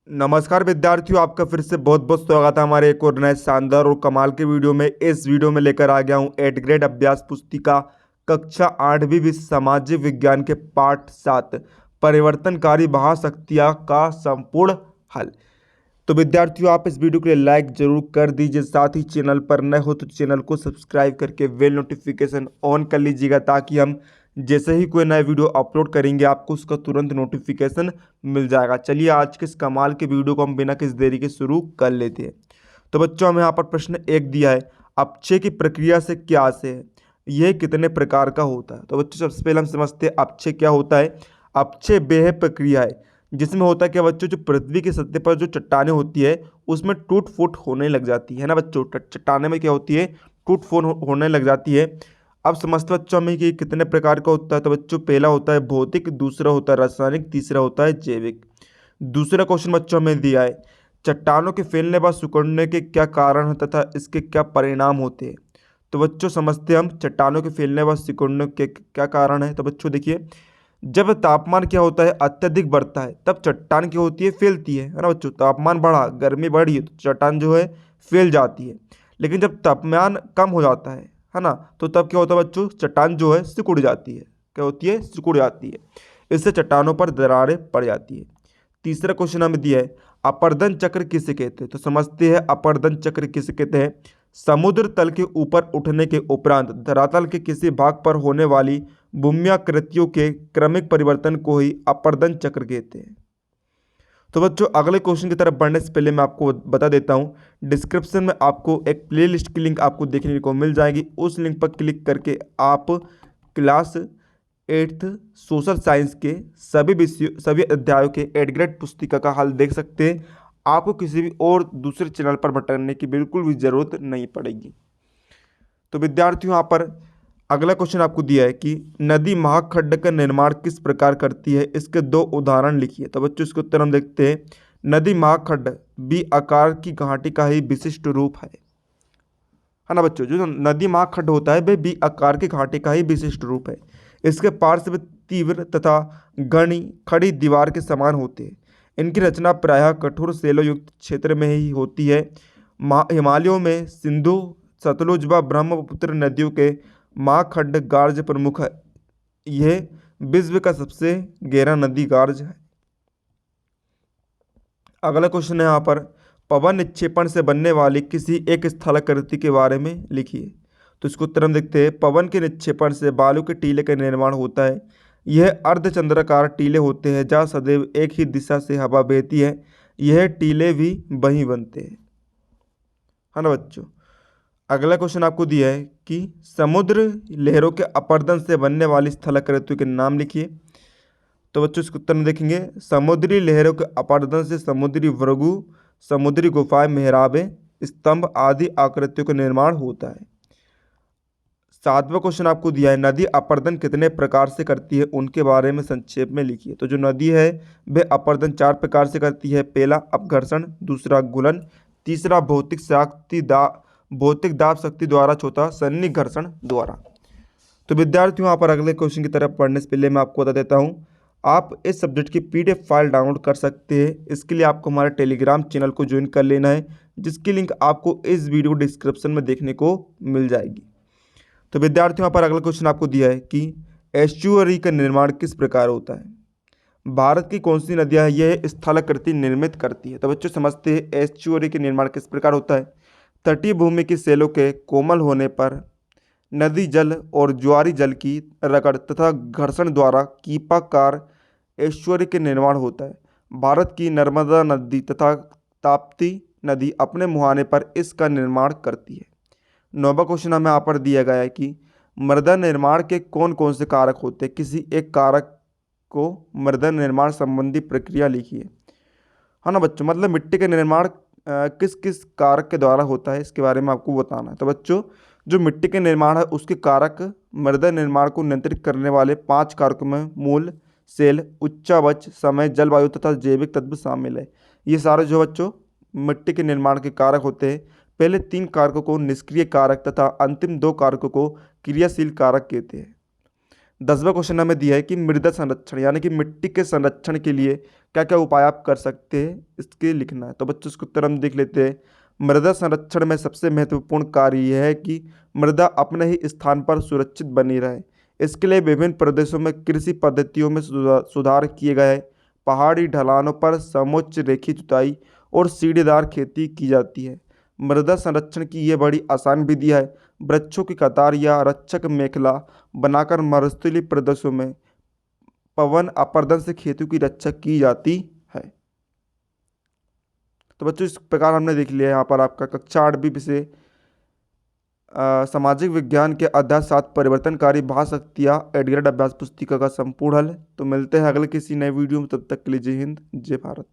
नमस्कार विद्यार्थियों, आपका फिर से बहुत बहुत स्वागत है हमारे एक और नए शानदार और कमाल के वीडियो में। इस वीडियो में लेकर आ गया हूं 8th ग्रेड अभ्यास पुस्तिका कक्षा 8वीं विश्व सामाजिक विज्ञान के पाठ 7 परिवर्तनकारी महाशक्तियां का संपूर्ण हल। तो विद्यार्थियों, आप इस वीडियो के लिए लाइक जरूर कर दीजिए। साथ ही चैनल पर नए हो तो चैनल को सब्सक्राइब करके बेल नोटिफिकेशन ऑन कर लीजिएगा, ताकि हम जैसे ही कोई नया वीडियो अपलोड करेंगे आपको उसका तुरंत नोटिफिकेशन मिल जाएगा। चलिए आज के इस कमाल के वीडियो को हम बिना किसी देरी के शुरू कर लेते हैं। तो बच्चों, हमें यहाँ पर प्रश्न 1 दिया है, अपक्षय की प्रक्रिया से क्या आशय है, यह कितने प्रकार का होता है। तो बच्चों, सबसे पहले हम समझते हैं अपक्षय क्या होता है। अपक्षय वह प्रक्रिया है जिसमें होता है क्या बच्चों, जो पृथ्वी की सतह पर जो चट्टानें होती है उसमें टूट फूट होने लग जाती है ना बच्चों। चट्टाने में क्या होती है, टूट फूट होने लग जाती है। अब समझते बच्चों में कि कितने प्रकार का होता है। तो बच्चों, पहला होता है भौतिक, दूसरा होता है रासायनिक, तीसरा होता है जैविक। दूसरा क्वेश्चन बच्चों में दिया है, चट्टानों के फैलने व सिकुड़ने के क्या कारण है तथा इसके क्या परिणाम होते हैं। तो बच्चों, समझते हैं हम चट्टानों के फैलने व सिकुड़ने के क्या कारण है। तो बच्चों देखिए, जब तापमान क्या होता है अत्यधिक बढ़ता है तब चट्टान क्या होती है, फैलती है ना बच्चों। तापमान बढ़ा, गर्मी बढ़ी तो चट्टान जो है फैल जाती है। लेकिन जब तापमान कम हो जाता है ना, तो तब क्या होता है बच्चों, चट्टान जो है सिकुड़ जाती है। क्या होती है, सिकुड़ जाती है। इससे चट्टानों पर दरारें पड़ जाती है। तीसरा क्वेश्चन हमें दिया है, अपर्दन चक्र किसे कहते हैं। तो समझते हैं अपर्दन चक्र किसे कहते हैं। समुद्र तल के ऊपर उठने के उपरांत धरातल के किसी भाग पर होने वाली भूम्याकृतियों के क्रमिक परिवर्तन को ही अपर्दन चक्र कहते हैं। तो बच्चों, अगले क्वेश्चन की तरफ बढ़ने से पहले मैं आपको बता देता हूं, डिस्क्रिप्शन में आपको एक प्लेलिस्ट की लिंक आपको देखने को मिल जाएगी। उस लिंक पर क्लिक करके आप क्लास 8th सोशल साइंस के सभी विषयों सभी अध्यायों के 8th ग्रेड पुस्तिका का हल देख सकते हैं। आपको किसी भी और दूसरे चैनल पर भटकने की बिल्कुल भी ज़रूरत नहीं पड़ेगी। तो विद्यार्थियों, यहाँ पर अगला क्वेश्चन आपको दिया है कि नदी महाखड्ड का निर्माण किस प्रकार करती है, इसके 2 उदाहरण लिखिए। तो बच्चों, इसके उत्तर हम देखते हैं। नदी महाखड्ड बी आकार की घाटी का ही विशिष्ट रूप है ना बच्चों। जो नदी महाखड्ड होता है वह बी आकार की घाटी का ही विशिष्ट रूप है। इसके पार्श्व तीव्र तथा घनी खड़ी दीवार के समान होते हैं। इनकी रचना प्रायः कठोर सेलों युक्त क्षेत्र में ही होती है। हिमालयों में सिंधु, सतलुज व ब्रह्मपुत्र नदियों के महाखड्ड गार्ज प्रमुख है। यह विश्व का सबसे गहरा नदी गार्ज है। अगला क्वेश्चन है यहाँ पर, पवन निक्षेपण से बनने वाली किसी एक स्थलाकृति के बारे में लिखिए। तो इसको उत्तर हम देखते हैं। पवन के निक्षेपण से बालू के टीले का निर्माण होता है। यह अर्धचंद्राकार टीले होते हैं जहाँ सदैव एक ही दिशा से हवा बहती है। यह टीले भी वहीं बनते हैं, है ना बच्चों। अगला क्वेश्चन आपको दिया है कि समुद्र लहरों के अपर्दन से बनने वाली स्थलाकृतियों के नाम लिखिए। तो बच्चों, इसके उत्तर में देखेंगे, समुद्री लहरों के अपर्दन से समुद्री भृगु, समुद्री गुफाएं, मेहराबें, स्तंभ आदि आकृतियों का निर्माण होता है। 7वां क्वेश्चन आपको दिया है, नदी अपर्दन कितने प्रकार से करती है, उनके बारे में संक्षेप में लिखिए। तो जो नदी है वह अपर्दन 4 प्रकार से करती है। पहला अपघर्षण, दूसरा गुलन, तीसरा भौतिक दाब शक्ति द्वारा, चौथा सन्निघर्षण द्वारा। तो विद्यार्थियों, यहाँ पर अगले क्वेश्चन की तरफ पढ़ने से पहले मैं आपको बता देता हूँ, आप इस सब्जेक्ट की PDF फाइल डाउनलोड कर सकते हैं। इसके लिए आपको हमारे टेलीग्राम चैनल को ज्वाइन कर लेना है, जिसकी लिंक आपको इस वीडियो डिस्क्रिप्शन में देखने को मिल जाएगी। तो विद्यार्थियों, यहाँ पर अगला क्वेश्चन आपको दिया है कि एस्चुअरी का निर्माण किस प्रकार होता है। भारत की कौन सी नदियाँ यह स्थलाकृति निर्मित करती है। तो बच्चों, समझते हैं एस्चुअरी के निर्माण किस प्रकार होता है। तटीय भूमि की सेलों के कोमल होने पर नदी जल और ज्वारी जल की रगड़ तथा घर्षण द्वारा कीपाकार एस्चुअरी के निर्माण होता है। भारत की नर्मदा नदी तथा ताप्ती नदी अपने मुहाने पर इसका निर्माण करती है। 9वां क्वेश्चन हमें यहाँ पर दिया गया है कि मृदा निर्माण के कौन कौन से कारक होते हैं, किसी एक कारक को मृदा निर्माण संबंधी प्रक्रिया लिखिए, है ना बच्चों। मतलब मिट्टी का निर्माण किस किस कारक के द्वारा होता है, इसके बारे में आपको बताना है। तो बच्चों, जो मिट्टी के निर्माण है उसके कारक मृदा निर्माण को नियंत्रित करने वाले 5 कारकों में मूल, सेल, उच्चावच, समय, जलवायु तथा जैविक तत्व शामिल है। ये सारे जो बच्चों मिट्टी के निर्माण के कारक होते हैं। पहले 3 कारकों को निष्क्रिय कारक तथा अंतिम 2 कारकों को क्रियाशील कारक कहते हैं। 10वां क्वेश्चन हमें दिया है कि मृदा संरक्षण यानी कि मिट्टी के संरक्षण के लिए क्या क्या उपाय आप कर सकते हैं, इसके लिखना है। तो बच्चों इसका उत्तर हम देख लेते हैं। मृदा संरक्षण में सबसे महत्वपूर्ण कार्य यह है कि मृदा अपने ही स्थान पर सुरक्षित बनी रहे। इसके लिए विभिन्न प्रदेशों में कृषि पद्धतियों में सुधार किए गए हैं। पहाड़ी ढलानों पर समोच्च रेखी जुताई और सीढ़ीदार खेती की जाती है। मृदा संरक्षण की ये बड़ी आसान विधि है। वृक्षों की कतार या रक्षक मेखला बनाकर मरुस्थलीय प्रदेशों में पवन अपर्दन से खेतों की रक्षा की जाती है। तो बच्चों इस प्रकार हमने देख लिया यहाँ पर आपका कक्षा 8 विषय सामाजिक विज्ञान के अध्याय 7 परिवर्तनकारी भाषाशक्तियाँ एडग्रेड अभ्यास पुस्तिका का संपूर्ण हल। तो मिलते हैं अगले किसी नए वीडियो में, तब तक के लिए जय हिंद जय भारत।